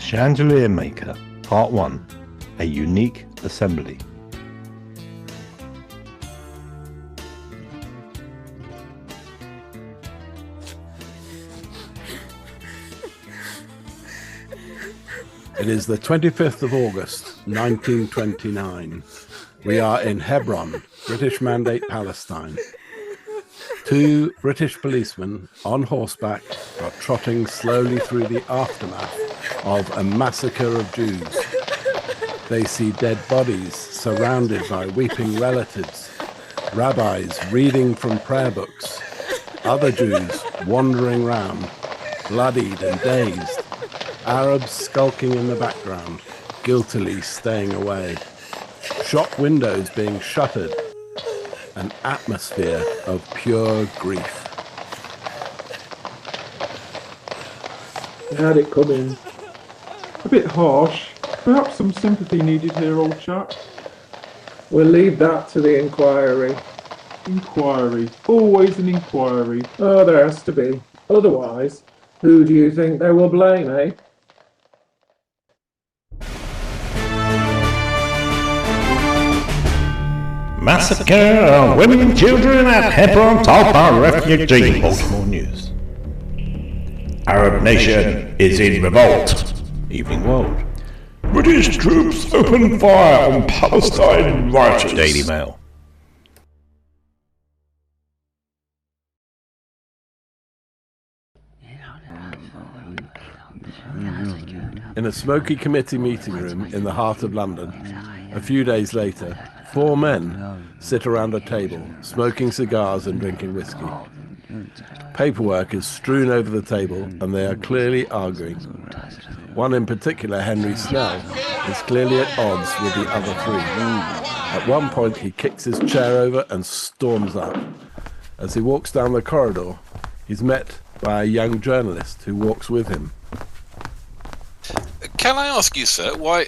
Chandelier Maker, Part 1, A Unique Assembly. It is the 25th of August, 1929. We are in Hebron, British Mandate Palestine. Two British policemen on horseback are trotting slowly through the aftermath of a massacre of Jews. They see dead bodies surrounded by weeping relatives, rabbis reading from prayer books, other Jews wandering round, bloodied and dazed, Arabs skulking in the background, guiltily staying away, shop windows being shuttered, an atmosphere of pure grief. You had it coming. A bit harsh. Perhaps some sympathy needed here, old chap. We'll leave that to the inquiry. Inquiry. Always an inquiry. Oh, there has to be. Otherwise, who do you think they will blame, eh? Massacre of women and children at Hebron Talpa refugee. Baltimore News. Arab nation is in revolt. Evening World. British troops open fire on Palestine rioters. Daily Mail. In a smoky committee meeting room in the heart of London, a few days later, four men sit around a table, smoking cigars and drinking whiskey. Paperwork is strewn over the table and they are clearly arguing. One in particular, Henry Snell, is clearly at odds with the other three. At one point he kicks his chair over and storms out. As he walks down the corridor, he's met by a young journalist who walks with him. Can I ask you, sir, why...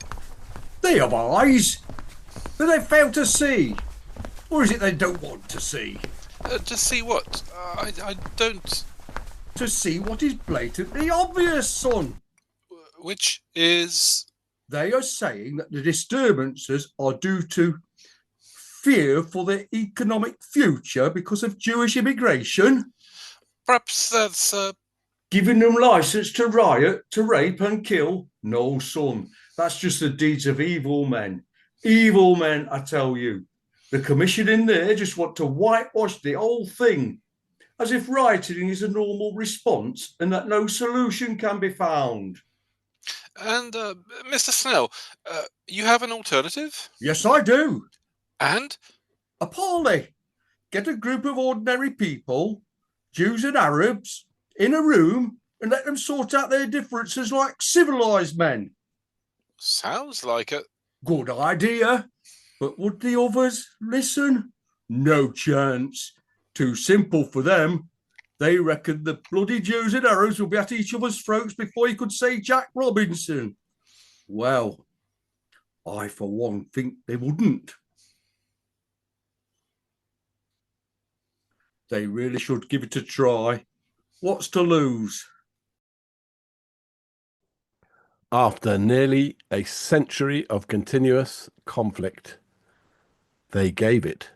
They have eyes that they fail to see. Or is it they don't want to see? To see what? I don't... To see what is blatantly obvious, son. Which is... They are saying that the disturbances are due to fear for their economic future because of Jewish immigration. Perhaps that's... Giving them license to riot, to rape and kill? No, son. That's just the deeds of evil men. Evil men, I tell you. The commission in there just want to whitewash the whole thing, as if rioting is a normal response and that no solution can be found. And, Mr. Snell, you have an alternative? Yes, I do. And? A parley. Get a group of ordinary people, Jews and Arabs, in a room and let them sort out their differences like civilised men. Sounds like a... Good idea. But would the others listen? No chance. Too simple for them. They reckon the bloody Jews and Arabs will be at each other's throats before you could say Jack Robinson. Well, I for one think they wouldn't. They really should give it a try. What's to lose? After nearly a century of continuous conflict, they gave it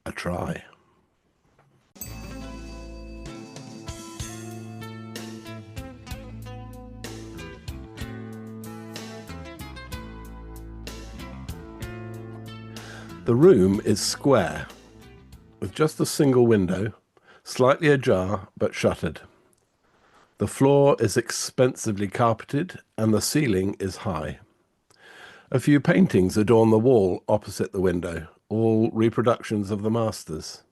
a try. The room is square, with just a single window, slightly ajar but shuttered. The floor is expensively carpeted and the ceiling is high. A few paintings adorn the wall opposite the window, all reproductions of the masters.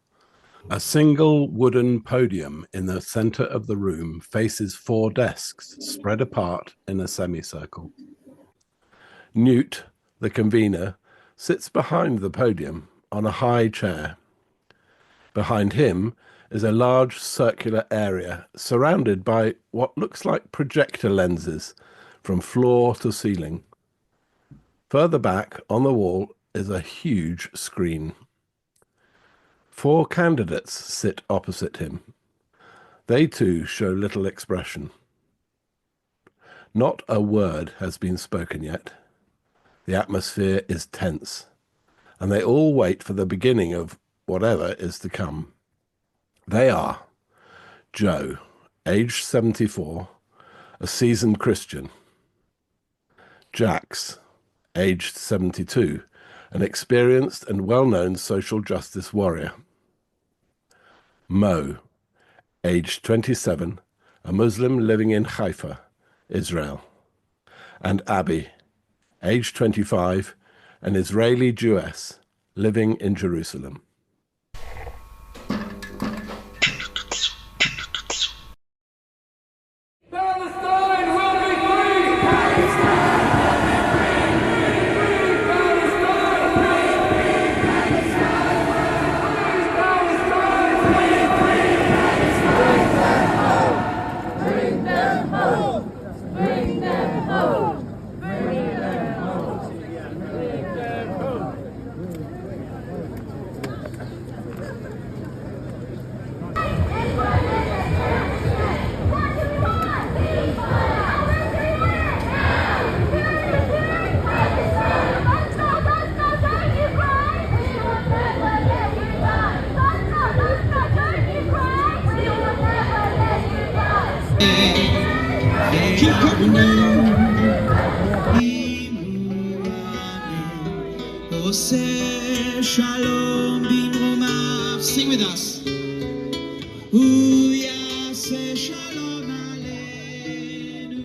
A single wooden podium in the center of the room faces four desks spread apart in a semicircle. Newt, the convener, sits behind the podium on a high chair. Behind him is a large circular area surrounded by what looks like projector lenses from floor to ceiling. Further back on the wall is a huge screen. Four candidates sit opposite him. They too show little expression. Not a word has been spoken yet. The atmosphere is tense, and they all wait for the beginning of whatever is to come. They are Joe, aged 74, a seasoned Christian; Jax, aged 72, an experienced and well-known social justice warrior; Mo, aged 27, a Muslim living in Haifa, Israel; and Abby, aged 25, an Israeli Jewess living in Jerusalem. Palestine will be free! Palestine will be free! Free Palestine! Free Palestine! Free Palestine! Bring them home! Bring them home! Bring them home! Bring them home! Keep coming Shalom bimromav. Sing with us. Shalom aleinu.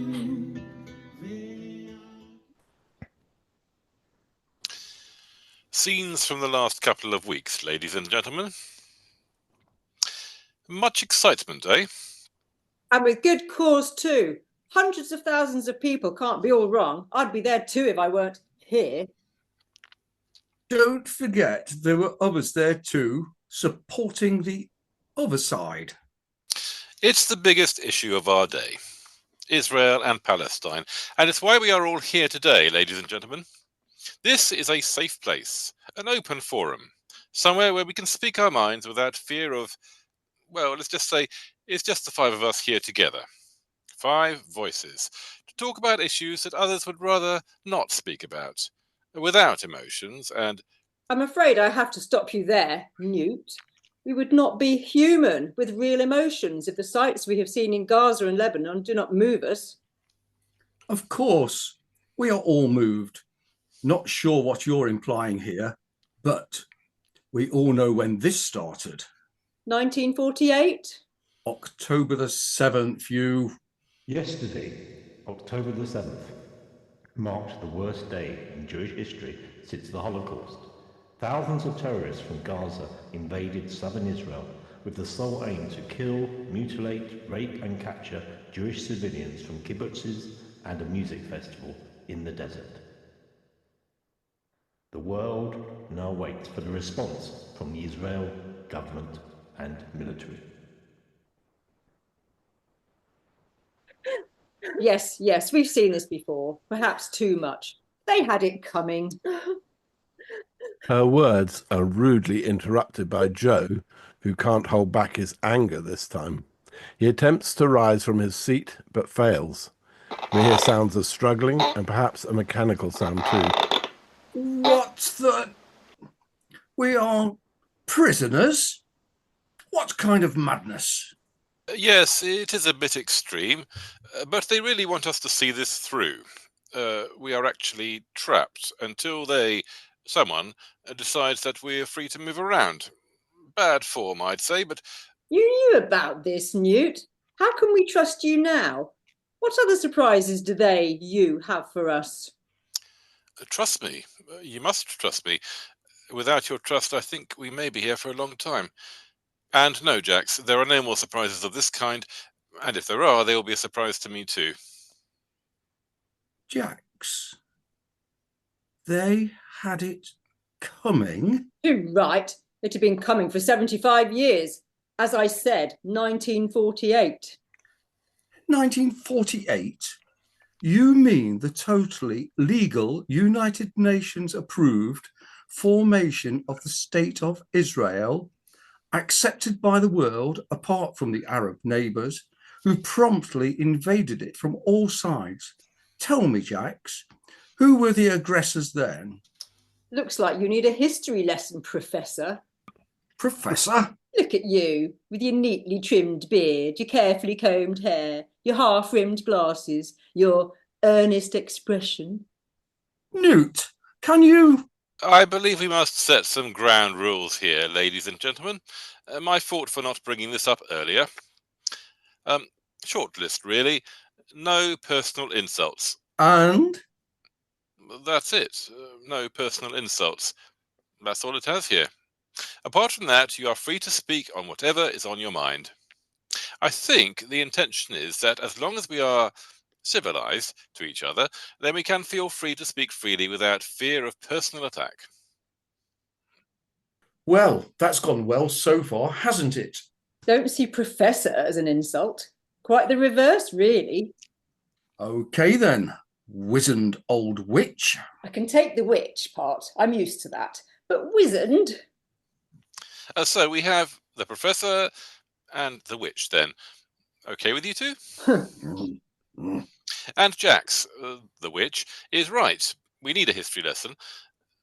Scenes from the last couple of weeks, ladies and gentlemen. Much excitement, eh? And with good cause too. Hundreds of thousands of people can't be all wrong. I'd be there too if I weren't here. Don't forget there were others there too, supporting the other side. It's the biggest issue of our day, Israel and Palestine, and it's why we are all here today, ladies and gentlemen. This is a safe place, an open forum, somewhere where we can speak our minds without fear of, well, let's just say it's just the five of us here together. 5 voices to talk about issues that others would rather not speak about, without emotions and... I'm afraid I have to stop you there, Newt. We would not be human with real emotions if the sights we have seen in Gaza and Lebanon do not move us. Of course, we are all moved. Not sure what you're implying here, but we all know when this started. 1948? October the 7th, you... Yesterday, October the 7th, marked the worst day in Jewish history since the Holocaust. Thousands of terrorists from Gaza invaded southern Israel with the sole aim to kill, mutilate, rape and capture Jewish civilians from kibbutzes and a music festival in the desert. The world now waits for the response from the Israel government and military. Yes, we've seen this before. Perhaps too much. They had it coming. Her words are rudely interrupted by Joe, who can't hold back his anger this time. He attempts to rise from his seat, but fails. We hear sounds of struggling and perhaps a mechanical sound too. What the... We are prisoners? What kind of madness? Yes, it is a bit extreme, but they really want us to see this through. We are actually trapped until someone decides that we're free to move around. Bad form, I'd say, but... You knew about this, Newt. How can we trust you now? What other surprises do you have for us? Trust me. You must trust me. Without your trust, I think we may be here for a long time. And no, Jax, there are no more surprises of this kind, and if there are, they will be a surprise to me too. Jax, they had it coming? You're right. It had been coming for 75 years. As I said, 1948. 1948? You mean the totally legal United Nations approved formation of the State of Israel, accepted by the world apart from the Arab neighbours, who promptly invaded it from all sides Tell me, Jax, who were the aggressors then? Looks like you need a history lesson, Professor. Professor? Look at you, with your neatly trimmed beard, your carefully combed hair, your half-rimmed glasses, your earnest expression. Newt, can you... I believe we must set some ground rules here, ladies and gentlemen. My fault for not bringing this up earlier. Short list, really. No personal insults. And? That's it. No personal insults. That's all it has here. Apart from that, you are free to speak on whatever is on your mind. I think the intention is that as long as we are civilized to each other, then we can feel free to speak freely without fear of personal attack. Well, that's gone well so far, hasn't it? Don't see Professor as an insult. Quite the reverse, really. Okay then, wizened old witch. I can take the witch part. I'm used to that. But wizened? So we have the Professor and the witch then. Okay with you two? And Jax, the witch, is right. We need a history lesson.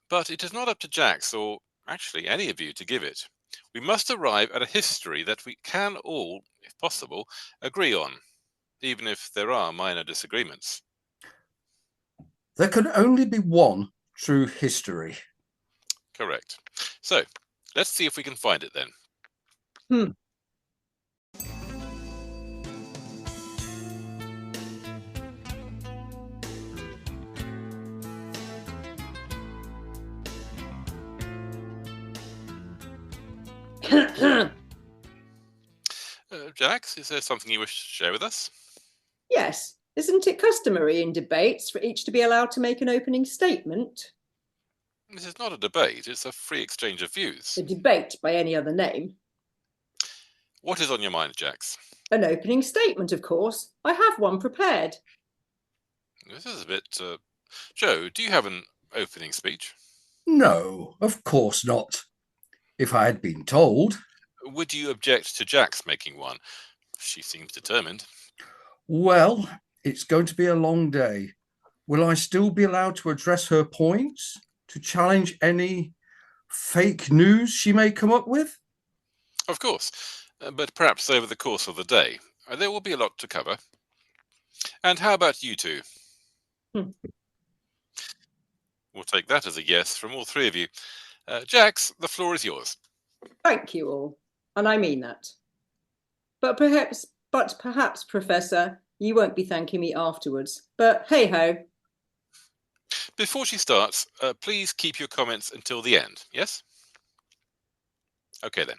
But it is not up to Jax, or actually any of you, to give it. We must arrive at a history that we can all, if possible, agree on, even if there are minor disagreements. There can only be one true history. Correct. So, let's see if we can find it then. Jax, is there something you wish to share with us? Yes. Isn't it customary in debates for each to be allowed to make an opening statement? This is not a debate, it's a free exchange of views. A debate by any other name. What is on your mind, Jax? An opening statement, of course. I have one prepared. This is a bit... Joe, do you have an opening speech? No, of course not. If I had been told. Would you object to Jax making one? She seems determined. Well, it's going to be a long day. Will I still be allowed to address her points? To challenge any fake news she may come up with? Of course, but perhaps over the course of the day. There will be a lot to cover. And how about you two? We'll take that as a yes from all three of you. Jax, the floor is yours. Thank you all, and I mean that. But perhaps, Professor, you won't be thanking me afterwards. But hey-ho. Before she starts, please keep your comments until the end, yes? Okay then.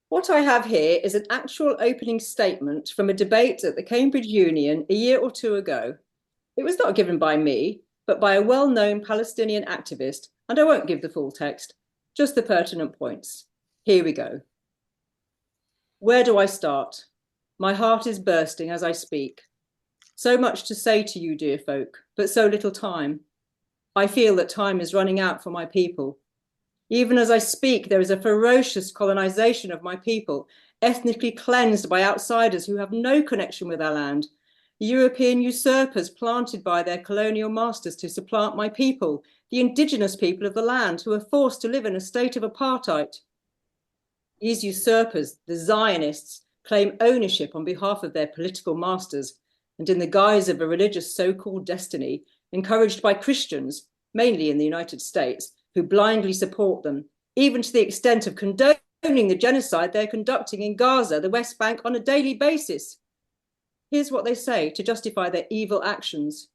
What I have here is an actual opening statement from a debate at the Cambridge Union a year or two ago. It was not given by me, but by a well-known Palestinian activist, and I won't give the full text, just the pertinent points. Here we go. Where do I start? My heart is bursting as I speak. So much to say to you, dear folk, but so little time. I feel that time is running out for my people. Even as I speak, there is a ferocious colonization of my people, ethnically cleansed by outsiders who have no connection with our land. European usurpers planted by their colonial masters to supplant my people, the indigenous people of the land who are forced to live in a state of apartheid. These usurpers, the Zionists, claim ownership on behalf of their political masters, and in the guise of a religious so-called destiny, encouraged by Christians, mainly in the United States, who blindly support them, even to the extent of condoning the genocide they're conducting in Gaza, the West Bank, on a daily basis. Here's what they say to justify their evil actions.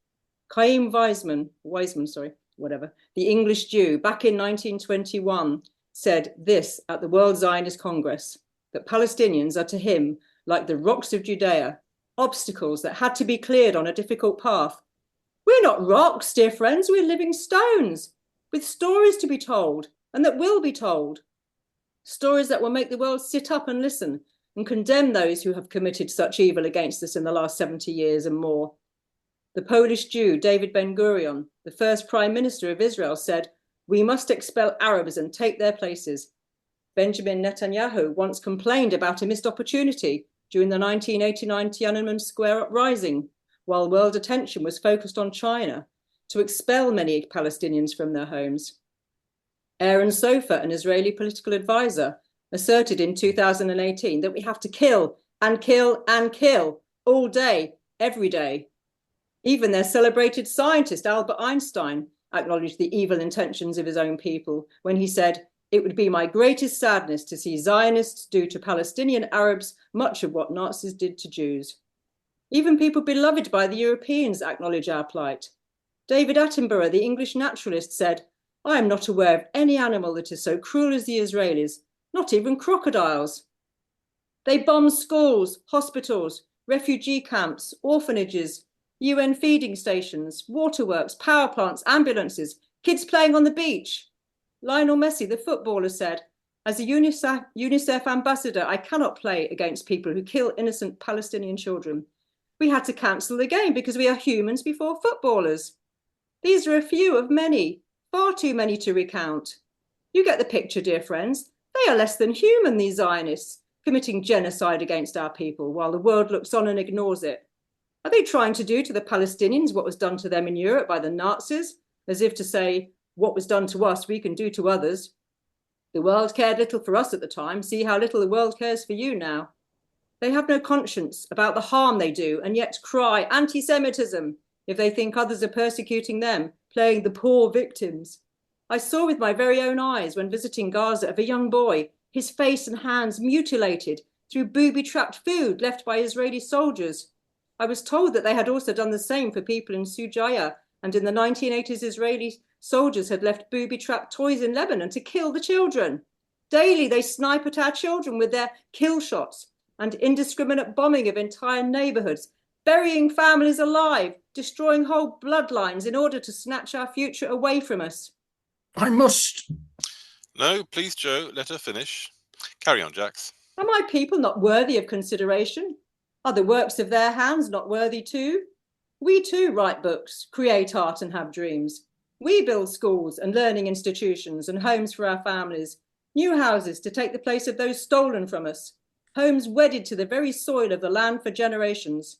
Chaim Weizmann, the English Jew, back in 1921, said this at the World Zionist Congress, that Palestinians are to him like the rocks of Judea, obstacles that had to be cleared on a difficult path. We're not rocks, dear friends, we're living stones, with stories to be told, and that will be told. Stories that will make the world sit up and listen, and condemn those who have committed such evil against us in the last 70 years and more. The Polish Jew, David Ben-Gurion, the first Prime Minister of Israel, said, "We must expel Arabs and take their places." Benjamin Netanyahu once complained about a missed opportunity during the 1989 Tiananmen Square uprising, while world attention was focused on China to expel many Palestinians from their homes. Aaron Sofer, an Israeli political advisor, asserted in 2018 that we have to kill and kill and kill all day, every day. Even their celebrated scientist, Albert Einstein, acknowledged the evil intentions of his own people when he said, "It would be my greatest sadness to see Zionists do to Palestinian Arabs much of what Nazis did to Jews." Even people beloved by the Europeans acknowledge our plight. David Attenborough, the English naturalist, said, "I am not aware of any animal that is so cruel as the Israelis, not even crocodiles." They bomb schools, hospitals, refugee camps, orphanages, UN feeding stations, waterworks, power plants, ambulances, kids playing on the beach. Lionel Messi, the footballer, said, "As a UNICEF ambassador, I cannot play against people who kill innocent Palestinian children. We had to cancel the game because we are humans before footballers." These are a few of many, far too many to recount. You get the picture, dear friends. They are less than human, these Zionists, committing genocide against our people while the world looks on and ignores it. Are they trying to do to the Palestinians what was done to them in Europe by the Nazis, as if to say, what was done to us, we can do to others? The world cared little for us at the time. See how little the world cares for you now. They have no conscience about the harm they do and yet cry anti-Semitism if they think others are persecuting them, playing the poor victims. I saw with my very own eyes when visiting Gaza of a young boy, his face and hands mutilated through booby-trapped food left by Israeli soldiers. I was told that they had also done the same for people in Sujaya, and in the 1980s, Israeli soldiers had left booby-trapped toys in Lebanon to kill the children. Daily, they snipe at our children with their kill shots and indiscriminate bombing of entire neighborhoods, burying families alive, destroying whole bloodlines in order to snatch our future away from us. I must. No, please, Joe, let her finish. Carry on, Jax. Are my people not worthy of consideration? Are the works of their hands not worthy too? We too write books, create art and have dreams. We build schools and learning institutions and homes for our families, new houses to take the place of those stolen from us, homes wedded to the very soil of the land for generations.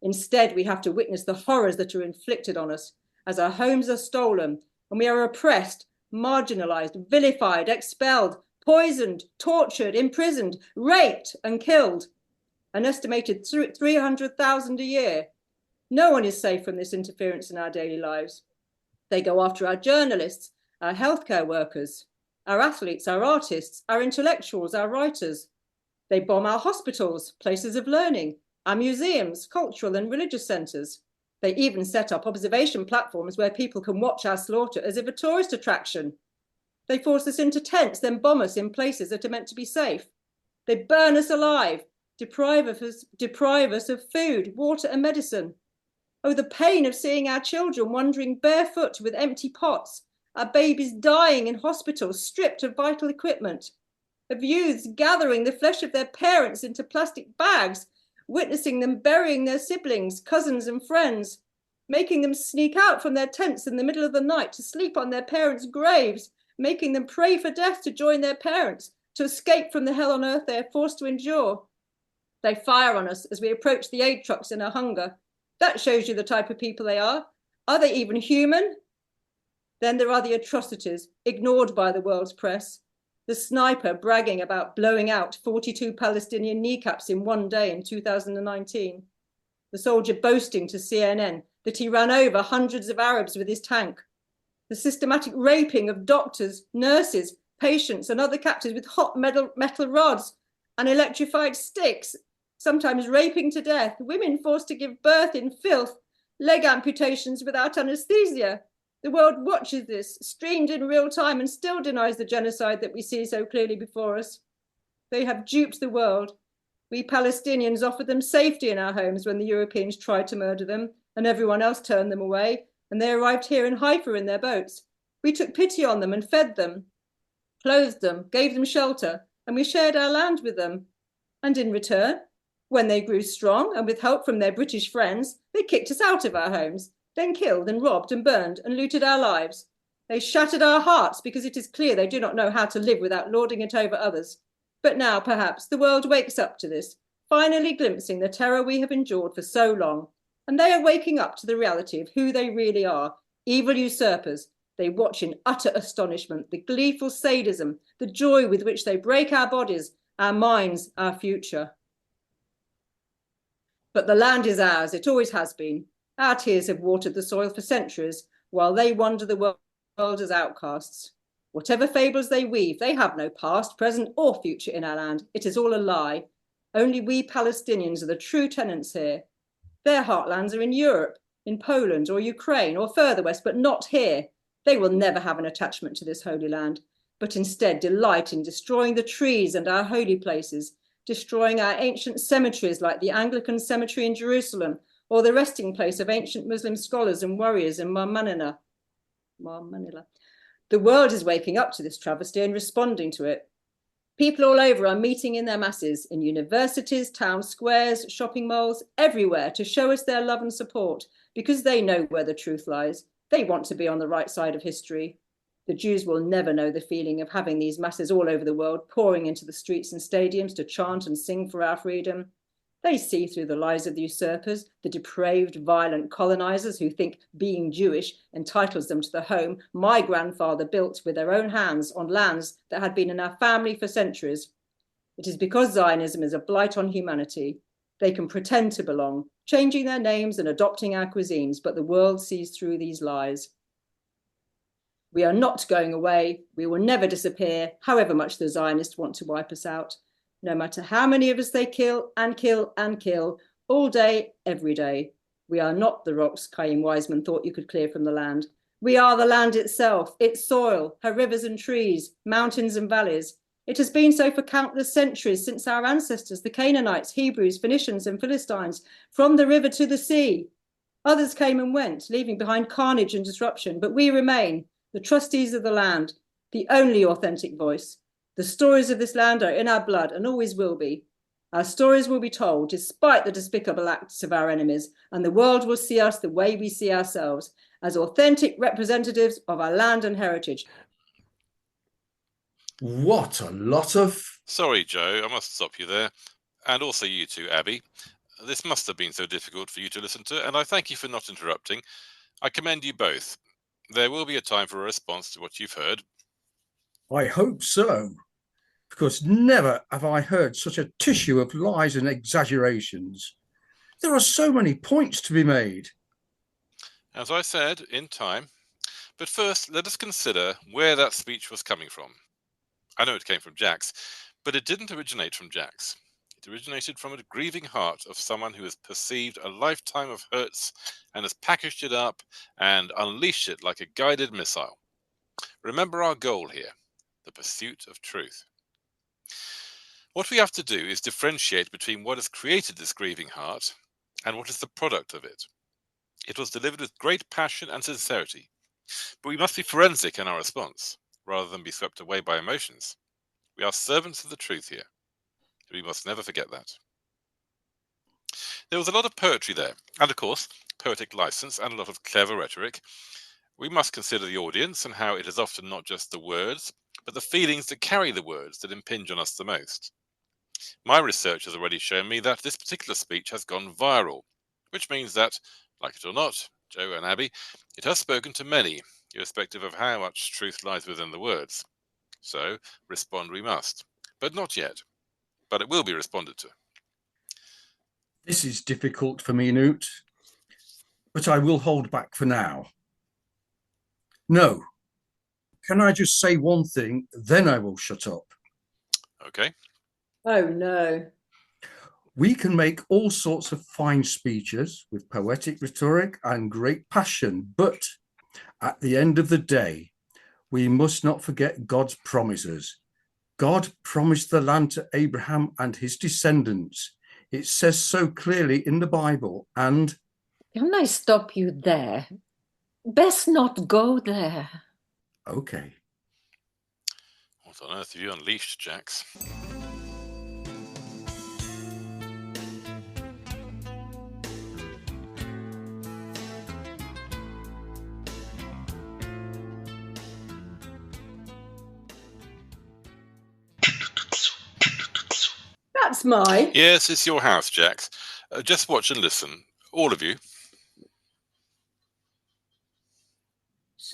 Instead, we have to witness the horrors that are inflicted on us as our homes are stolen and we are oppressed, marginalized, vilified, expelled, poisoned, tortured, imprisoned, raped and killed. An estimated 300,000 a year. No one is safe from this interference in our daily lives. They go after our journalists, our healthcare workers, our athletes, our artists, our intellectuals, our writers. They bomb our hospitals, places of learning, our museums, cultural and religious centres. They even set up observation platforms where people can watch our slaughter as if a tourist attraction. They force us into tents, then bomb us in places that are meant to be safe. They burn us alive, deprive us of food, water and medicine. Oh, the pain of seeing our children wandering barefoot with empty pots, our babies dying in hospitals, stripped of vital equipment, of youths gathering the flesh of their parents into plastic bags, witnessing them burying their siblings, cousins and friends, making them sneak out from their tents in the middle of the night to sleep on their parents' graves, making them pray for death to join their parents, to escape from the hell on earth they are forced to endure. They fire on us as we approach the aid trucks in a hunger. That shows you the type of people they are. Are they even human? Then there are the atrocities ignored by the world's press. The sniper bragging about blowing out 42 Palestinian kneecaps in one day in 2019. The soldier boasting to CNN that he ran over hundreds of Arabs with his tank. The systematic raping of doctors, nurses, patients and other captives with hot metal rods and electrified sticks, sometimes raping to death, women forced to give birth in filth, leg amputations without anesthesia. The world watches this, streamed in real time, and still denies the genocide that we see so clearly before us. They have duped the world. We Palestinians offered them safety in our homes when the Europeans tried to murder them, and everyone else turned them away, and they arrived here in Haifa in their boats. We took pity on them and fed them, clothed them, gave them shelter, and we shared our land with them. And in return, when they grew strong and with help from their British friends, they kicked us out of our homes, then killed and robbed and burned and looted our lives. They shattered our hearts because it is clear they do not know how to live without lording it over others. But now, perhaps, the world wakes up to this, finally glimpsing the terror we have endured for so long. And they are waking up to the reality of who they really are, evil usurpers. They watch in utter astonishment the gleeful sadism, the joy with which they break our bodies, our minds, our future. But the land is ours, it always has been. Our tears have watered the soil for centuries, while they wander the world as outcasts. Whatever fables they weave, they have no past, present, or future in our land. It is all a lie. Only we Palestinians are the true tenants here. Their heartlands are in Europe, in Poland or Ukraine or further west, but not here. They will never have an attachment to this holy land, but instead delight in destroying the trees and our holy places, destroying our ancient cemeteries like the Anglican cemetery in Jerusalem or the resting place of ancient Muslim scholars and warriors in Manila. The world is waking up to this travesty and responding to it. People all over are meeting in their masses, in universities, town squares, shopping malls, everywhere to show us their love and support, because they know where the truth lies. They want to be on the right side of history. The Jews will never know the feeling of having these masses all over the world pouring into the streets and stadiums to chant and sing for our freedom. They see through the lies of the usurpers, the depraved, violent colonizers who think being Jewish entitles them to the home my grandfather built with their own hands on lands that had been in our family for centuries. It is because Zionism is a blight on humanity. They can pretend to belong, changing their names and adopting our cuisines, but the world sees through these lies. We are not going away. We will never disappear, however much the Zionists want to wipe us out. No matter how many of us they kill and kill and kill, all day, every day. We are not the rocks Chaim Weizmann thought you could clear from the land. We are the land itself, its soil, her rivers and trees, mountains and valleys. It has been so for countless centuries since our ancestors, the Canaanites, Hebrews, Phoenicians and Philistines, from the river to the sea. Others came and went, leaving behind carnage and disruption, but we remain, the trustees of the land, the only authentic voice. The stories of this land are in our blood and always will be. Our stories will be told despite the despicable acts of our enemies, and the world will see us the way we see ourselves, as authentic representatives of our land and heritage. What a lot of... Sorry, Joe, I must stop you there. And also you too, Abby. This must have been so difficult for you to listen to, and I thank you for not interrupting. I commend you both. There will be a time for a response to what you've heard. I hope so, because never have I heard such a tissue of lies and exaggerations. There are so many points to be made. As I said, in time. But first, let us consider where that speech was coming from. I know it came from Jack's, but it didn't originate from Jack's. It originated from a grieving heart of someone who has perceived a lifetime of hurts and has packaged it up and unleashed it like a guided missile. Remember our goal here, the pursuit of truth. What we have to do is differentiate between what has created this grieving heart and what is the product of it. It was delivered with great passion and sincerity, but we must be forensic in our response, rather than be swept away by emotions. We are servants of the truth here. We must never forget that. There was a lot of poetry there, and of course, poetic license and a lot of clever rhetoric. We must consider the audience and how it is often not just the words, but the feelings that carry the words that impinge on us the most. My research has already shown me that this particular speech has gone viral, which means that, like it or not, Joe and Abby, it has spoken to many, irrespective of how much truth lies within the words. So, respond we must. But not yet. But it will be responded to. This is difficult for me, Newt, but I will hold back for now. No. Can I just say one thing, then I will shut up? Okay. Oh, no. We can make all sorts of fine speeches with poetic rhetoric and great passion, but at the end of the day, we must not forget God's promises. God promised the land to Abraham and his descendants. It says so clearly in the Bible, and... Can I stop you there? Best not go there. Okay. What on earth have you unleashed, Jax? That's mine. Yes, it's your house, Jax. Just watch and listen. All of you.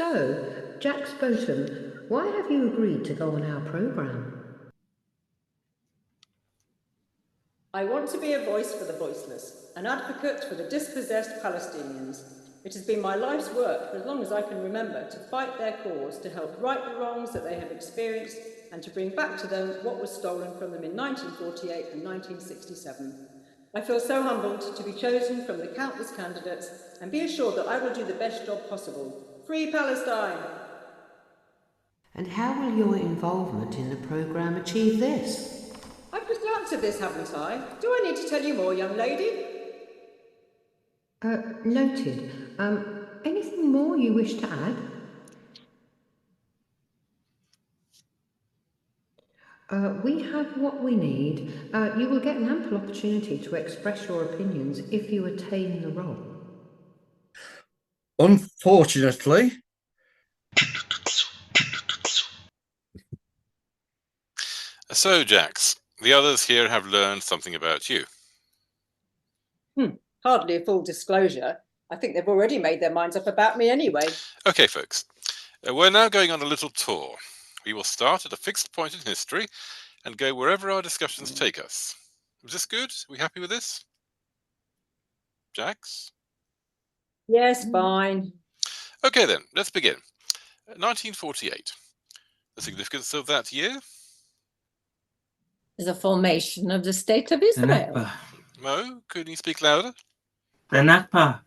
So, Jack Spotum, why have you agreed to go on our programme? I want to be a voice for the voiceless, an advocate for the dispossessed Palestinians. It has been my life's work for as long as I can remember to fight their cause, to help right the wrongs that they have experienced, and to bring back to them what was stolen from them in 1948 and 1967. I feel so humbled to be chosen from the countless candidates, and be assured that I will do the best job possible. Free Palestine! And how will your involvement in the programme achieve this? I've just answered this, haven't I? Do I need to tell you more, young lady? Noted. Anything more you wish to add? We have what we need. You will get an ample opportunity to express your opinions if you attain the role. Unfortunately. So, Jax, the others here have learned something about you. Hardly a full disclosure. I think they've already made their minds up about me anyway. Okay, folks. We're now going on a little tour. We will start at a fixed point in history and go wherever our discussions take us. Is this good? Are we happy with this? Jax? Yes, fine. Okay then, let's begin. 1948. The significance of that year? The formation of the State of Israel. Mo, could you speak louder? The Nakba,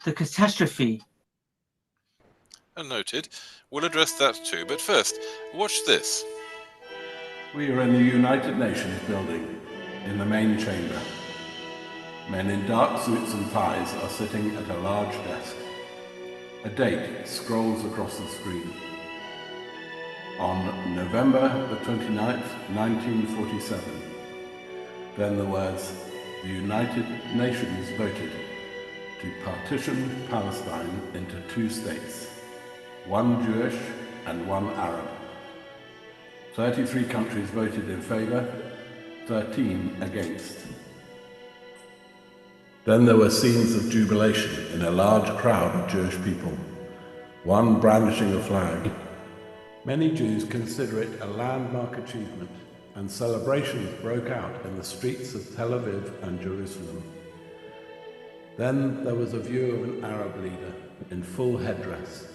the catastrophe. Noted. We'll address that too, but first, watch this. We are in the United Nations building, in the main chamber. Men in dark suits and ties are sitting at a large desk. A date scrolls across the screen. On November the 29th, 1947. Then the words, the United Nations voted to partition Palestine into two states, one Jewish and one Arab. 33 countries voted in favour, 13 against. Then there were scenes of jubilation in a large crowd of Jewish people, one brandishing a flag. Many Jews consider it a landmark achievement, and celebrations broke out in the streets of Tel Aviv and Jerusalem. Then there was a view of an Arab leader in full headdress.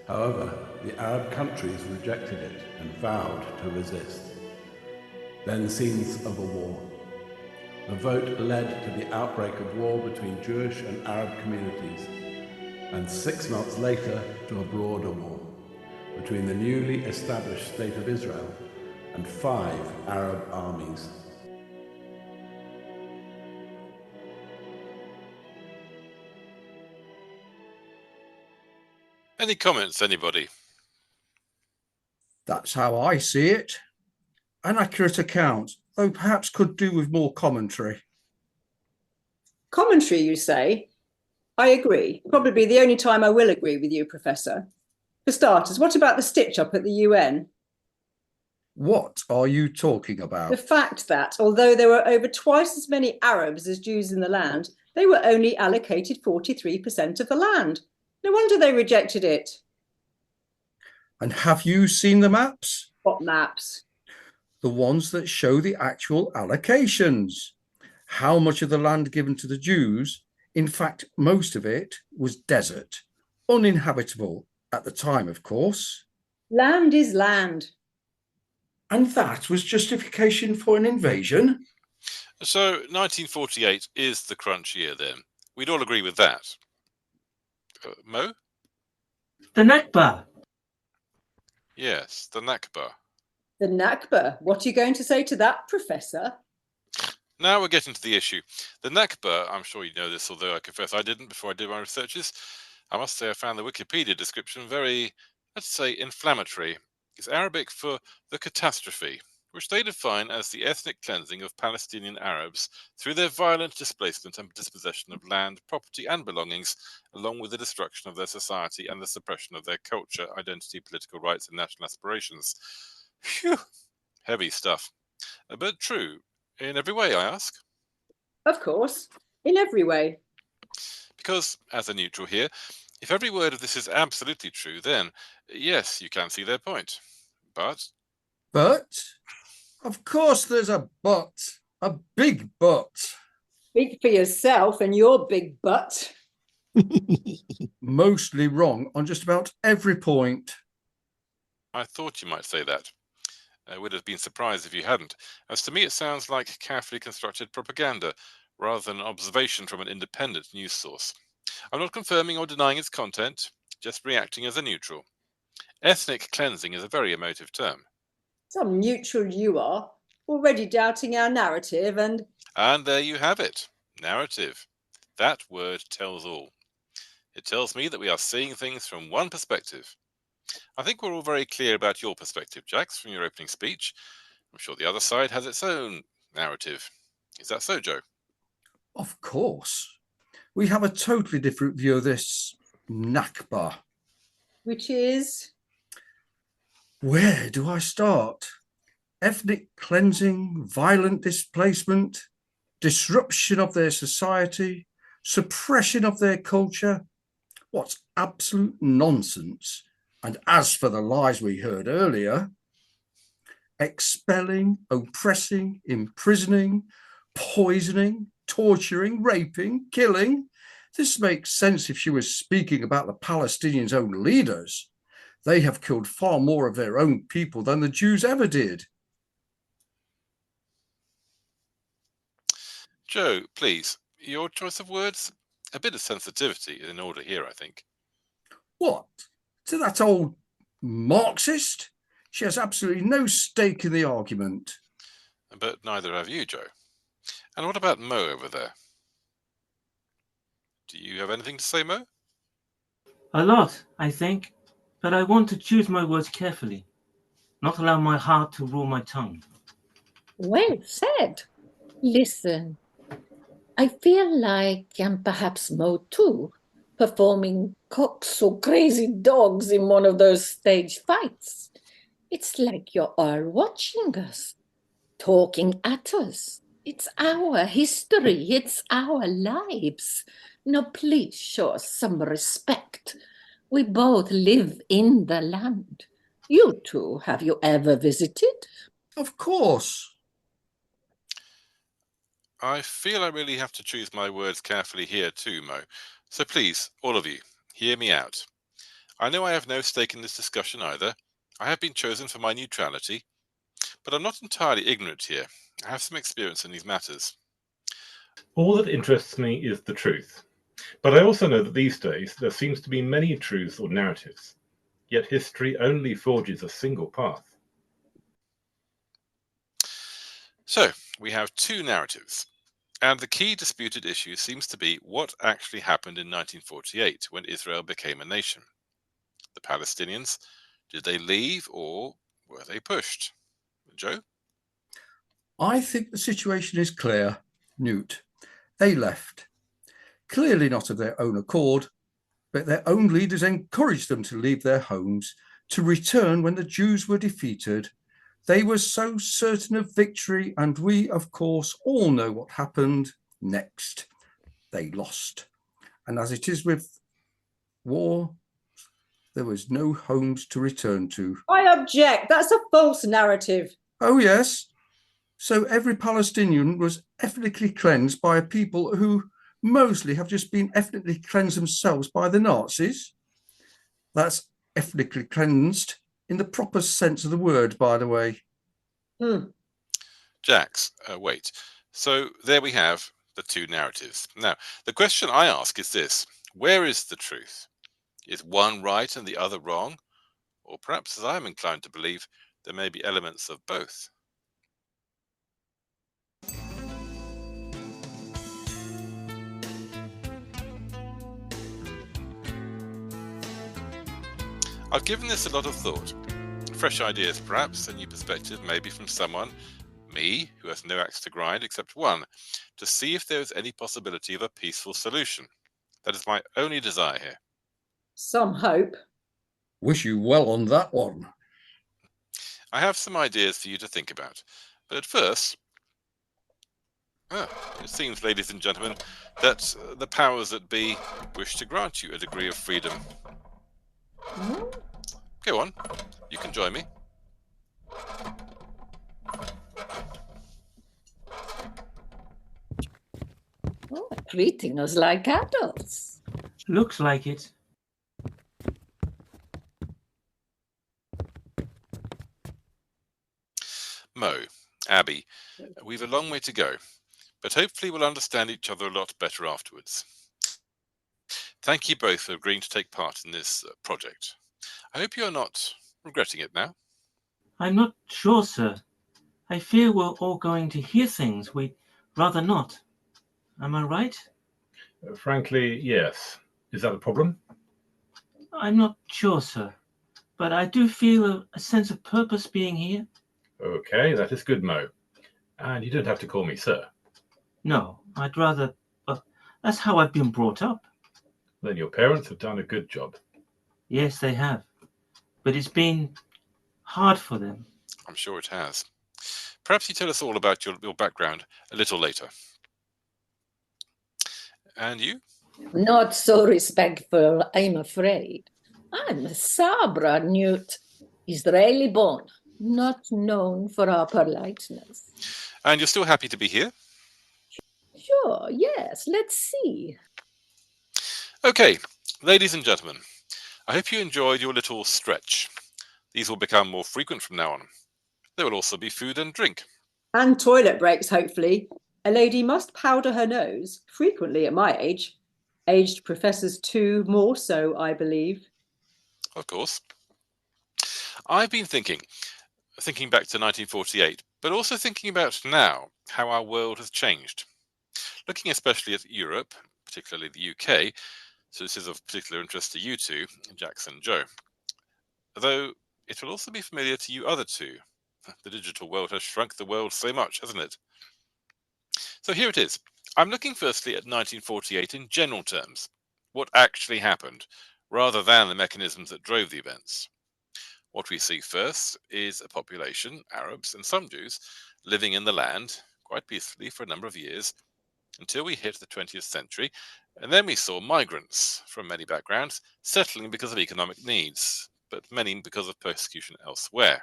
However, the Arab countries rejected it and vowed to resist. Then scenes of a war. The vote led to the outbreak of war between Jewish and Arab communities, and 6 months later to a broader war between the newly established State of Israel and 5 Arab armies. Any comments, anybody? That's how I see it. An accurate account, though perhaps could do with more commentary. Commentary, you say? I agree. Probably the only time I will agree with you, Professor. For starters, what about the stitch-up at the UN? What are you talking about? The fact that, although there were over twice as many Arabs as Jews in the land, they were only allocated 43% of the land. No wonder they rejected it. And have you seen the maps? What maps? The ones that show the actual allocations. How much of the land given to the Jews, in fact, most of it, was desert, uninhabitable at the time, of course. Land is land. And that was justification for an invasion? So 1948 is the crunch year then. We'd all agree with that. Mo? The Nakba. Yes, the Nakba. The Nakba. What are you going to say to that, Professor? Now we're getting to the issue. The Nakba, I'm sure you know this, although I confess I didn't before I did my researches. I must say I found the Wikipedia description very, let's say, inflammatory. It's Arabic for the catastrophe, which they define as the ethnic cleansing of Palestinian Arabs through their violent displacement and dispossession of land, property and belongings, along with the destruction of their society and the suppression of their culture, identity, political rights and national aspirations. Phew, heavy stuff. But true, in every way, I ask. Of course, in every way. Because, as a neutral here, If every word of this is absolutely true, then yes, you can see their point. But Of course there's a but. A big but. Speak for yourself and your big butt. Mostly wrong on just about every point. I thought you might say that. I would have been surprised if you hadn't, as to me it sounds like carefully constructed propaganda, rather than an observation from an independent news source. I'm not confirming or denying its content, just reacting as a neutral. Ethnic cleansing is a very emotive term. Some neutral you are, already doubting our narrative and... And there you have it. Narrative. That word tells all. It tells me that we are seeing things from one perspective. I think we're all very clear about your perspective, Jax, from your opening speech. I'm sure the other side has its own narrative. Is that so, Joe? Of course. We have a totally different view of this Nakba. Which is? Where do I start? Ethnic cleansing, violent displacement, disruption of their society, suppression of their culture. What's absolute nonsense. And as for the lies we heard earlier, expelling, oppressing, imprisoning, poisoning, torturing, raping, killing. This makes sense if she was speaking about the Palestinians' own leaders. They have killed far more of their own people than the Jews ever did. Joe, please, your choice of words? A bit of sensitivity is in order here, I think. What? To that old Marxist? She has absolutely no stake in the argument. But neither have you, Joe. And what about Mo over there? Do you have anything to say, Mo? A lot, I think, but I want to choose my words carefully, not allow my heart to rule my tongue. Well said. Listen, I feel like, and perhaps Mo too, performing cocks or crazy dogs in one of those stage fights. It's like you're all watching us, talking at us. It's our history, it's our lives. Now please show us some respect. We both live in the land. You two, have you ever visited? Of course. I feel I really have to choose my words carefully here too, Mo. So please, all of you, hear me out. I know I have no stake in this discussion either. I have been chosen for my neutrality, but I'm not entirely ignorant here. I have some experience in these matters. All that interests me is the truth. But I also know that these days there seems to be many truths or narratives, yet history only forges a single path. So, we have two narratives, and the key disputed issue seems to be what actually happened in 1948 when Israel became a nation. The Palestinians, did they leave or were they pushed? Joe? I think the situation is clear. Newt. They left. Clearly not of their own accord, but their own leaders encouraged them to leave their homes, to return when the Jews were defeated. They were so certain of victory, and we, of course, all know what happened next. They lost. And as it is with war, there was no homes to return to. I object. That's a false narrative. Oh, yes. So every Palestinian was ethnically cleansed by a people who mostly have just been ethnically cleansed themselves by the Nazis. That's ethnically cleansed in the proper sense of the word, by the way. Jax, wait. So there we have the two narratives. Now, the question I ask is this. Where is the truth? Is one right and the other wrong? Or perhaps, as I am inclined to believe, there may be elements of both. I've given this a lot of thought. Fresh ideas perhaps, a new perspective maybe from someone, me, who has no axe to grind except one, to see if there is any possibility of a peaceful solution. That is my only desire here. Some hope. Wish you well on that one. I have some ideas for you to think about, but at first, It seems, ladies and gentlemen, that the powers that be wish to grant you a degree of freedom. Go on, you can join me. Oh, treating us like adults. Looks like it. Mo, Abby, we've a long way to go, but hopefully we'll understand each other a lot better afterwards. Thank you both for agreeing to take part in this project. I hope you're not regretting it now. I'm not sure, sir. I fear we're all going to hear things we'd rather not. Am I right? Frankly, yes. Is that a problem? I'm not sure, sir. But I do feel a sense of purpose being here. Okay, that is good, Mo. And you don't have to call me sir. No, I'd rather... that's how I've been brought up. Then your parents have done a good job. Yes, they have. But it's been hard for them. I'm sure it has. Perhaps you tell us all about your background a little later. And you? Not so respectful, I'm afraid. I'm Sabra Newt, Israeli born, not known for our politeness. And you're still happy to be here? Sure, yes, let's see. Okay, ladies and gentlemen, I hope you enjoyed your little stretch. These will become more frequent from now on. There will also be food and drink. And toilet breaks, hopefully. A lady must powder her nose, frequently at my age. Aged professors too, more so, I believe. Of course. I've been thinking back to 1948, but also thinking about now, how our world has changed. Looking especially at Europe, particularly the UK, so this is of particular interest to you two, Jax and Joe. Though it will also be familiar to you other two. The digital world has shrunk the world so much, hasn't it? So here it is. I'm looking firstly at 1948 in general terms, what actually happened, rather than the mechanisms that drove the events. What we see first is a population, Arabs and some Jews, living in the land quite peacefully for a number of years until we hit the 20th century, and then we saw migrants from many backgrounds settling because of economic needs, but many because of persecution elsewhere.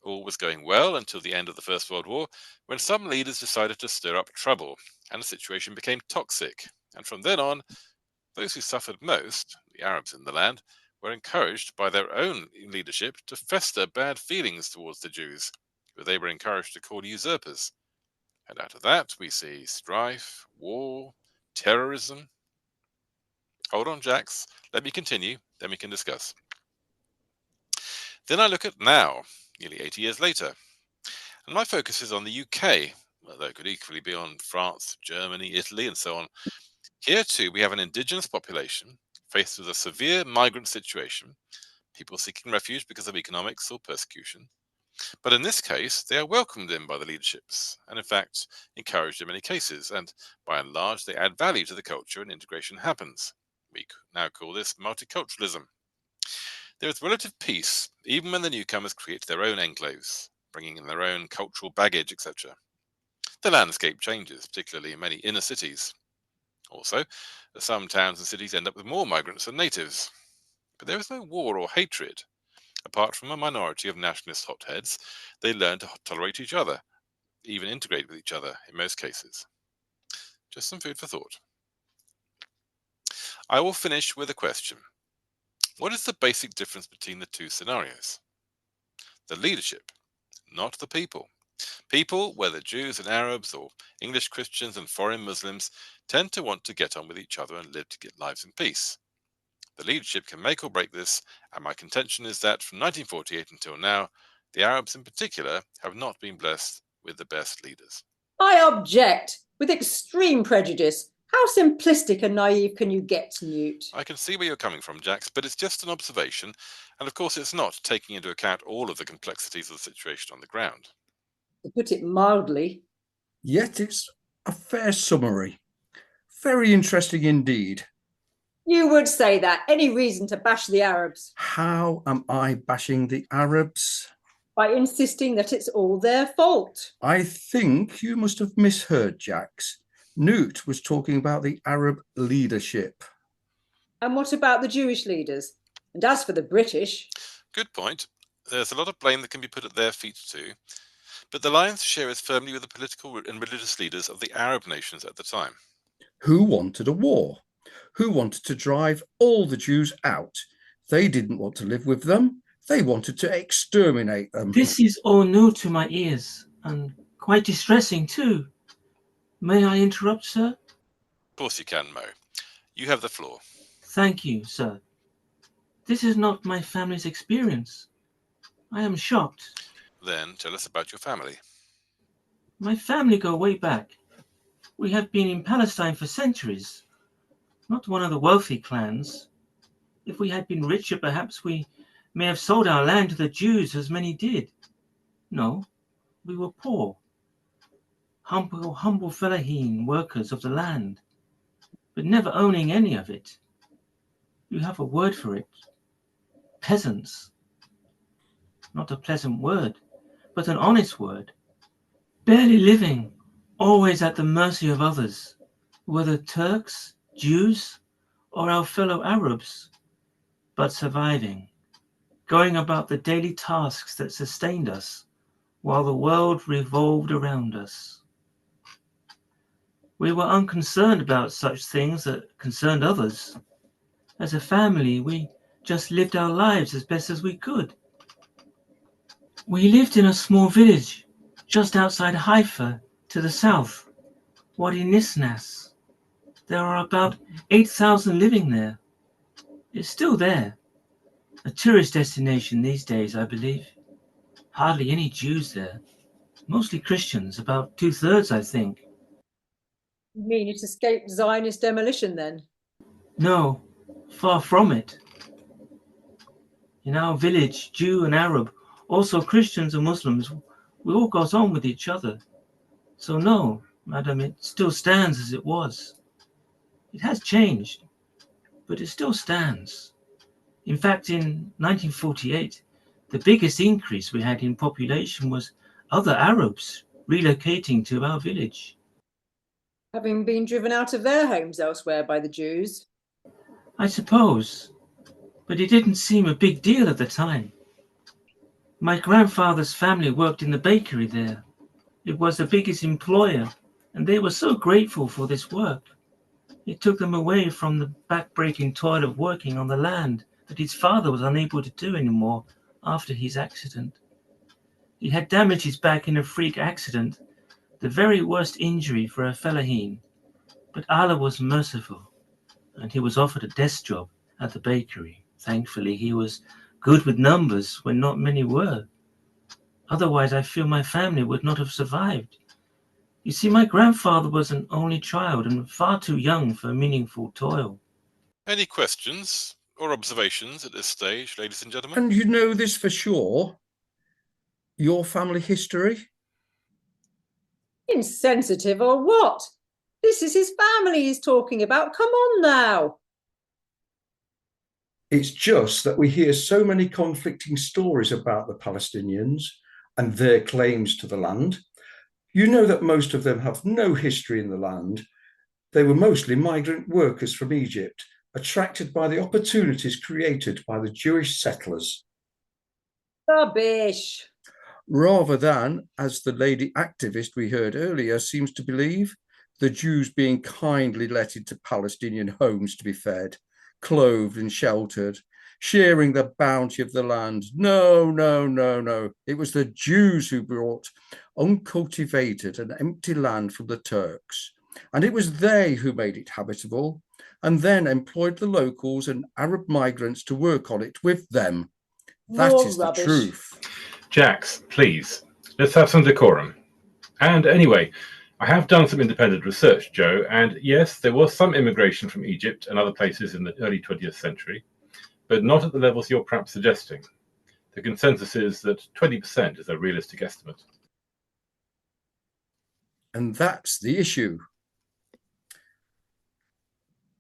All was going well until the end of the First World War, when some leaders decided to stir up trouble, and the situation became toxic. And from then on, those who suffered most, the Arabs in the land, were encouraged by their own leadership to fester bad feelings towards the Jews, who they were encouraged to call usurpers. And out of that, we see strife, war, terrorism. Hold on, Jax. Let me continue, then we can discuss. Then I look at now, nearly 80 years later, and my focus is on the UK, although it could equally be on France, Germany, Italy, and so on. Here too, we have an indigenous population faced with a severe migrant situation, people seeking refuge because of economics or persecution. But in this case, they are welcomed in by the leaderships, and in fact, encouraged in many cases, and by and large, they add value to the culture and integration happens. We now call this multiculturalism. There is relative peace, even when the newcomers create their own enclaves, bringing in their own cultural baggage, etc. The landscape changes, particularly in many inner cities. Also, some towns and cities end up with more migrants than natives. But there is no war or hatred. Apart from a minority of nationalist hotheads, they learn to tolerate each other, even integrate with each other in most cases. Just some food for thought. I will finish with a question. What is the basic difference between the two scenarios? The leadership, not the people. People, whether Jews and Arabs or English Christians and foreign Muslims, tend to want to get on with each other and live to get lives in peace. The leadership can make or break this, and my contention is that from 1948 until now, the Arabs in particular have not been blessed with the best leaders. I object, with extreme prejudice. How simplistic and naive can you get, Newt? I can see where you're coming from, Jax, but it's just an observation, and of course it's not taking into account all of the complexities of the situation on the ground. To put it mildly. Yet it's a fair summary. Very interesting indeed. You would say that. Any reason to bash the Arabs? How am I bashing the Arabs? by insisting that it's all their fault. I think you must have misheard, Jax. Newt was talking about the Arab leadership. And what about the Jewish leaders? And as for the British... Good point. There's a lot of blame that can be put at their feet too. But the lion's share is firmly with the political and religious leaders of the Arab nations at the time. Who wanted a war? Who wanted to drive all the Jews out? They didn't want to live with them. They wanted to exterminate them. This is all new to my ears, and quite distressing too. May I interrupt, sir? Of course you can, Mo. You have the floor. Thank you, sir. This is not my family's experience. I am shocked. Then tell us about your family. My family go way back. We have been in Palestine for centuries. Not one of the wealthy clans. If we had been richer, perhaps we may have sold our land to the Jews, as many did. No, we were poor. Humble fellaheen workers of the land, but never owning any of it. You have a word for it. Peasants. Not a pleasant word, but an honest word. Barely living, always at the mercy of others, whether Turks, Jews, or our fellow Arabs, but surviving, going about the daily tasks that sustained us while the world revolved around us. We were unconcerned about such things that concerned others. As a family, we just lived our lives as best as we could. We lived in a small village just outside Haifa to the south, Wadi Nisnas. There are about 8,000 living there. It's still there. A tourist destination these days, I believe. Hardly any Jews there. Mostly Christians, about 2/3, I think. You mean it escaped Zionist demolition then? No, far from it. In our village, Jew and Arab, also Christians and Muslims, we all got on with each other. So no, madam, it still stands as it was. It has changed, but it still stands. In fact, in 1948, the biggest increase we had in population was other Arabs relocating to our village. Having been driven out of their homes elsewhere by the Jews? I suppose, but it didn't seem a big deal at the time. My grandfather's family worked in the bakery there. It was the biggest employer, and they were so grateful for this work. It took them away from the back-breaking toil of working on the land that his father was unable to do anymore after his accident. He had damaged his back in a freak accident, the very worst injury for a fellaheen. But Allah was merciful, and he was offered a desk job at the bakery. Thankfully, he was good with numbers when not many were. Otherwise, I feel my family would not have survived. You see, my grandfather was an only child and far too young for meaningful toil. Any questions or observations at this stage, ladies and gentlemen? And you know this for sure? Your family history? Insensitive or what? This is his family he's talking about. Come on now. It's just that we hear so many conflicting stories about the Palestinians and their claims to the land. You know that most of them have no history in the land. They were mostly migrant workers from Egypt, attracted by the opportunities created by the Jewish settlers. Rubbish. Rather than, as the lady activist we heard earlier seems to believe, the Jews being kindly let into Palestinian homes to be fed, clothed and sheltered, sharing the bounty of the land. No, no, no, no. It was the Jews who brought uncultivated and empty land from the Turks. And it was they who made it habitable and then employed the locals and Arab migrants to work on it with them. That More is rubbish. the truth. Jax, please, let's have some decorum. And anyway, I have done some independent research, Joe, and yes, there was some immigration from Egypt and other places in the early 20th century, but not at the levels you're perhaps suggesting. The consensus is that 20% is a realistic estimate. And that's the issue.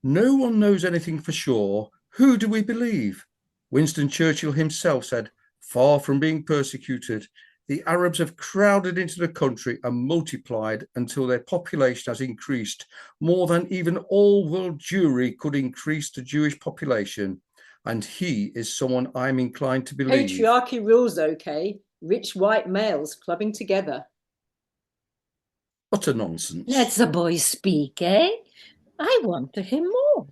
No one knows anything for sure. Who do we believe? Winston Churchill himself said, Far from being persecuted, the Arabs have crowded into the country and multiplied until their population has increased more than even all world Jewry could increase the Jewish population. And he is someone I'm inclined to believe. Patriarchy rules, okay? Rich white males clubbing together. Utter nonsense. Let the boy speak, eh? I want to hear more.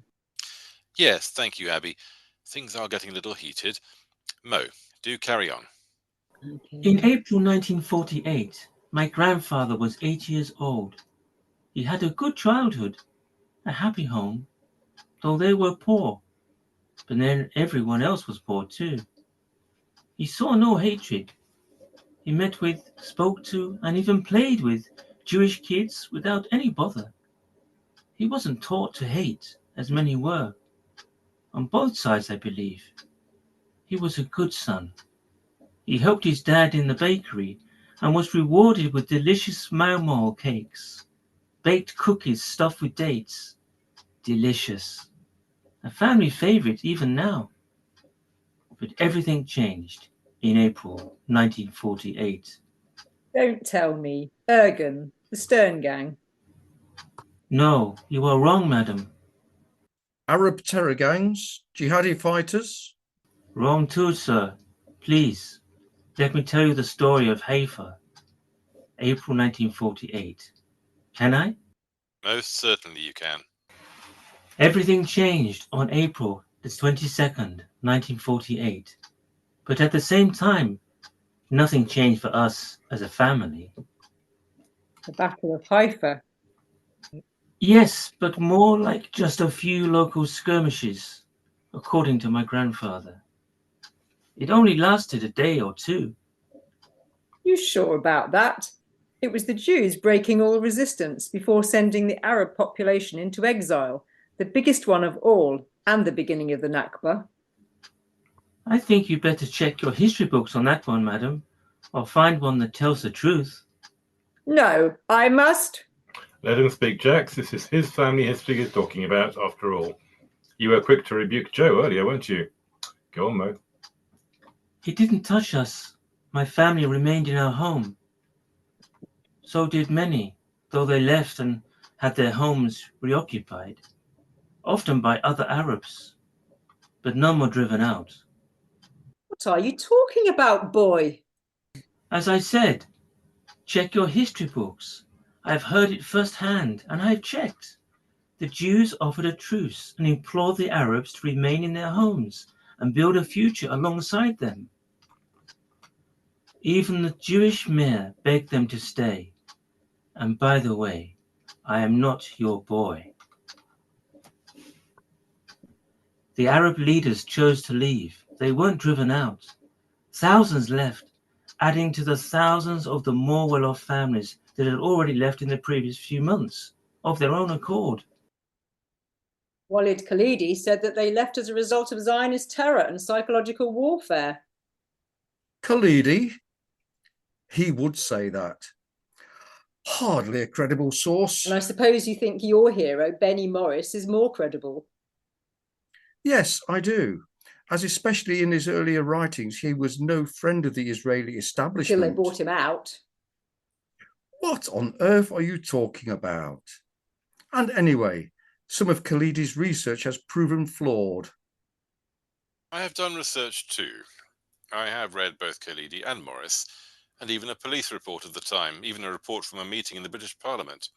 Yes, thank you, Abby. Things are getting a little heated. Mo, do carry on. In April 1948, my grandfather was 8 years old. He had a good childhood, a happy home, though they were poor. But then everyone else was poor too. He saw no hatred. He met with, spoke to, and even played with Jewish kids without any bother. He wasn't taught to hate, as many were. On both sides, I believe. He was a good son. He helped his dad in the bakery and was rewarded with delicious marmol cakes, baked cookies stuffed with dates. Delicious. A family favorite even now. But everything changed in April 1948. Don't tell me. Ergen, the Stern Gang. No, you are wrong, madam. Arab terror gangs? Jihadi fighters? Wrong too, sir. Please, let me tell you the story of Haifa, April 1948. Can I? Most certainly you can. Everything changed on April the 22nd, 1948. But at the same time, nothing changed for us as a family. The Battle of Haifa. Yes, but more like just a few local skirmishes, according to my grandfather. It only lasted a day or two. You sure about that? It was the Jews breaking all resistance before sending the Arab population into exile, the biggest one of all, and the beginning of the Nakba. I think you better check your history books on that one, madam, or find one that tells the truth. No, I must. Let him speak, Jax. This is his family history he's talking about, after all. You were quick to rebuke Joe earlier, weren't you? Go on, Mo. It didn't touch us. My family remained in our home. So did many, though they left and had their homes reoccupied, often by other Arabs. But none were driven out. What are you talking about, boy? As I said, check your history books. I've heard it firsthand, and I've checked. The Jews offered a truce and implored the Arabs to remain in their homes and build a future alongside them. Even the Jewish mayor begged them to stay. And by the way, I am not your boy. The Arab leaders chose to leave. They weren't driven out. Thousands left, adding to the thousands of the more well-off families that had already left in the previous few months, of their own accord. Walid Khalidi said that they left as a result of Zionist terror and psychological warfare. Khalidi? He would say that. Hardly a credible source. And I suppose you think your hero, Benny Morris, is more credible. Yes, I do. As especially in his earlier writings, he was no friend of the Israeli establishment. Until they bought him out. What on earth are you talking about? And anyway, some of Khalidi's research has proven flawed. I have done research too. I have read both Khalidi and Morris, and even a police report of the time, even a report from a meeting in the British Parliament.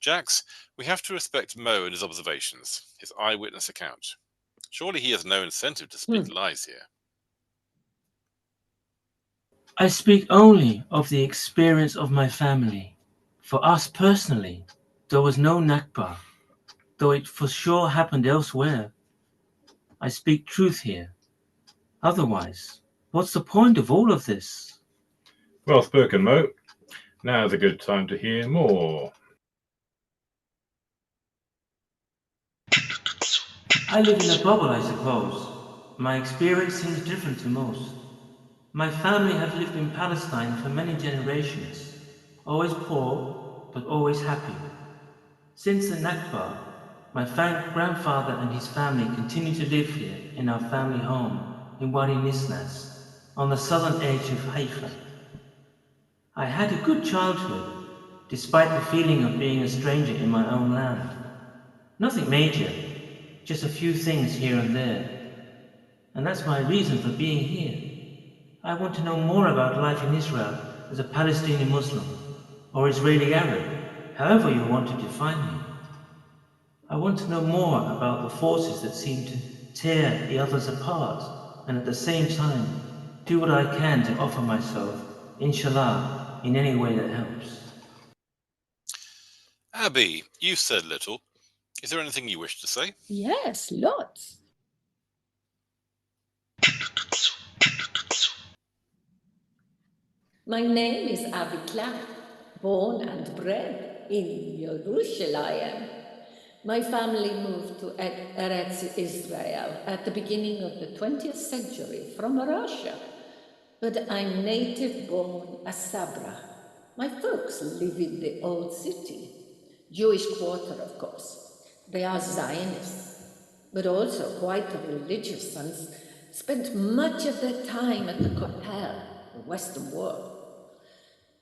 Jax, we have to respect Mo and his observations, his eyewitness account. Surely he has no incentive to speak lies here. I speak only of the experience of my family. For us personally, there was no Nakba, though it for sure happened elsewhere. I speak truth here. Otherwise, what's the point of all of this? Well spoken, Mo. Now's a good time to hear more. I live in a bubble, I suppose. My experience seems different to most. My family have lived in Palestine for many generations, always poor, but always happy. Since the Nakba, my grandfather and his family continue to live here in our family home in Wadi Nisnas. on the southern edge of Haifa. I had a good childhood, despite the feeling of being a stranger in my own land. Nothing major, just a few things here and there. And that's my reason for being here. I want to know more about life in Israel as a Palestinian Muslim, or Israeli Arab, however you want to define me. I want to know more about the forces that seem to tear the others apart, and at the same time, do what I can to offer myself, inshallah, in any way that helps. Abby, you said little. Is there anything you wish to say? Yes, lots. My name is Abby Klein, born and bred in Jerusalem. My family moved to Eretz Israel at the beginning of the 20th century from Russia, but I'm native-born a Sabra. My folks live in the old city, Jewish quarter, of course. They are Zionists, but also quite religious and spent much of their time at the Kotel, the Western Wall.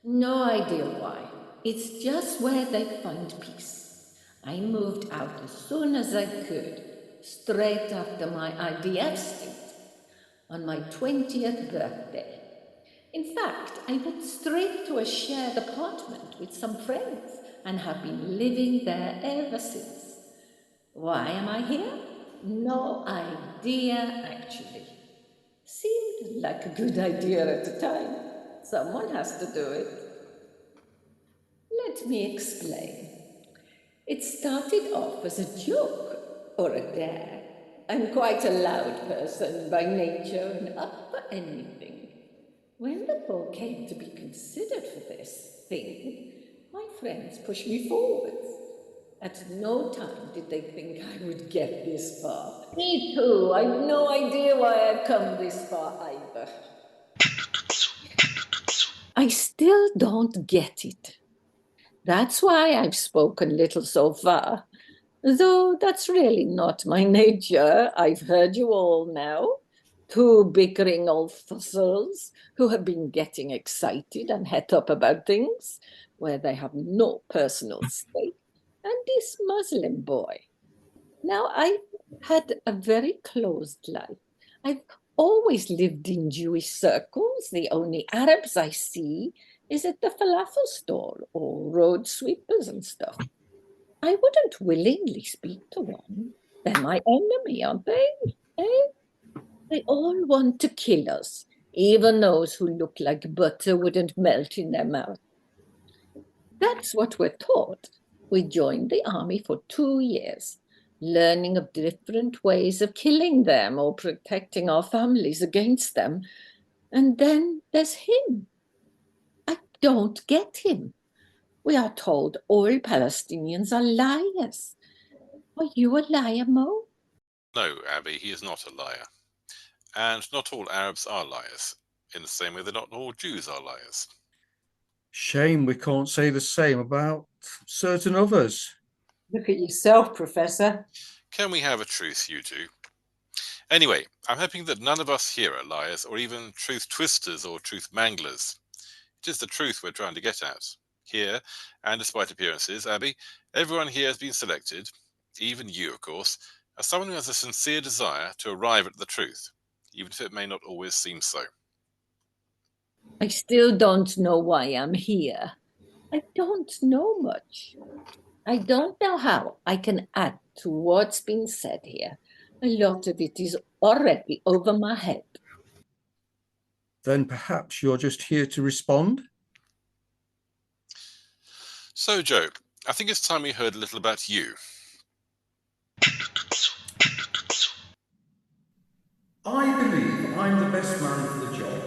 No idea why. It's just where they find peace. I moved out as soon as I could, straight after my IDF stint, on my 20th birthday. In fact, I went straight to a shared apartment with some friends and have been living there ever since. Why am I here? No idea, actually. Seemed like a good idea at the time. Someone has to do it. Let me explain. It started off as a joke or a dare. I'm quite a loud person by nature and up for anything. When the ball came to be considered for this thing, my friends pushed me forwards. At no time did they think I would get this far. Me too. I've no idea why I've come this far either. I still don't get it. That's why I've spoken little so far. Though that's really not my nature. I've heard you all now. Two bickering old fossils who have been getting excited and het up about things where they have no personal stake. And this Muslim boy. Now, I've had a very closed life. I've always lived in Jewish circles. The only Arabs I see is at the falafel stall or road sweepers and stuff. I wouldn't willingly speak to one. They're my enemy, aren't they? Eh? They all want to kill us. Even those who look like butter wouldn't melt in their mouth. That's what we're taught. We joined the army for 2 years, learning of different ways of killing them or protecting our families against them. And then there's him. I don't get him. We are told all Palestinians are liars. Are you a liar, Mo? No, Abby, he is not a liar. And not all Arabs are liars, in the same way that not all Jews are liars. Shame we can't say the same about certain others. Look at yourself, Professor. Can we have a truce, you two? Anyway, I'm hoping that none of us here are liars or even truth twisters or truth manglers. It is the truth we're trying to get at. Here, and despite appearances, Abby, everyone here has been selected, even you, of course, as someone who has a sincere desire to arrive at the truth, even if it may not always seem so. I still don't know why I'm here. I don't know much. I don't know how I can add to what's been said here. A lot of it is already over my head. Then perhaps you're just here to respond? So, Joe, I think it's time we heard a little about you. I believe I'm the best man for the job.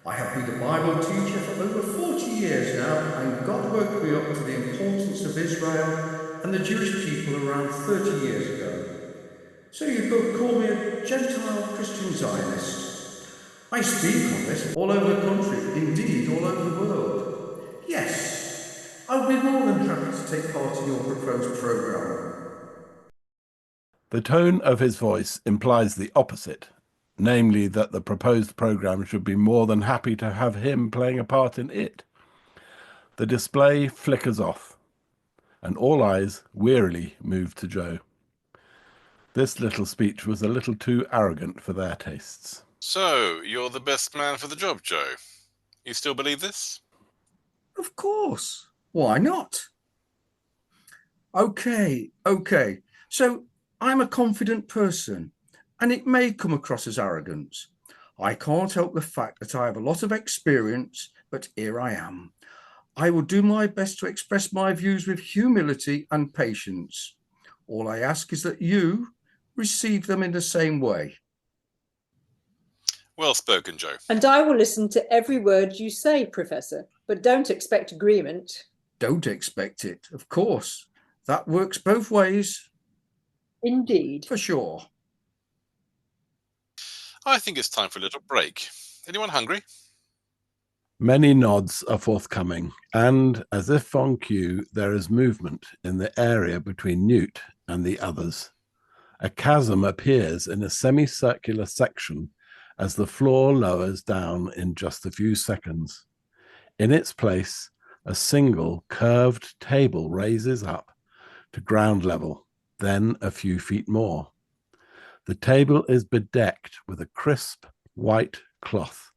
I have been a Bible teacher for over 40 years now, and God woke me up to the importance of Israel and the Jewish people around 30 years ago. So you could call me a Gentile Christian Zionist. I speak on this all over the country, indeed all over the world. Yes, I would be more than happy to take part in your proposed programme. The tone of his voice implies the opposite, namely that the proposed programme should be more than happy to have him playing a part in it. The display flickers off, and all eyes wearily move to Joe. This little speech was a little too arrogant for their tastes. So, you're the best man for the job, Joe. You still believe this? Of course. Why not? Okay. So, I'm a confident person, and it may come across as arrogance. I can't help the fact that I have a lot of experience, but here I am. I will do my best to express my views with humility and patience. All I ask is that you receive them in the same way. Well spoken, Joe. And I will listen to every word you say, Professor, but don't expect agreement. Don't expect it, of course. That works both ways. Indeed. For sure. I think it's time for a little break. Anyone hungry? Many nods are forthcoming, and, as if on cue, there is movement in the area between Newt and the others. A chasm appears in a semicircular section as the floor lowers down in just a few seconds. In its place, a single curved table raises up to ground level, then a few feet more. The table is bedecked with a crisp white cloth,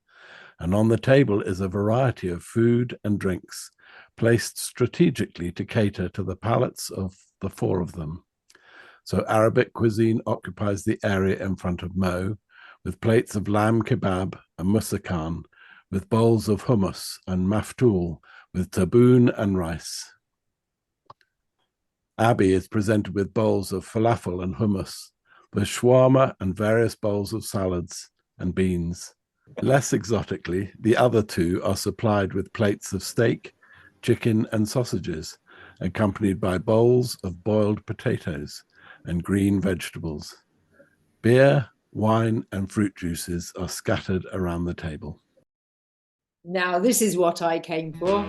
and on the table is a variety of food and drinks, placed strategically to cater to the palates of the four of them. So Arabic cuisine occupies the area in front of Mo, with plates of lamb kebab and musakan, with bowls of hummus and maftool, with taboon and rice. Abby is presented with bowls of falafel and hummus, with shawarma and various bowls of salads and beans. Less exotically, the other two are supplied with plates of steak, chicken, and sausages, accompanied by bowls of boiled potatoes and green vegetables. Beer, wine, and fruit juices are scattered around the table. Now, this is what I came for.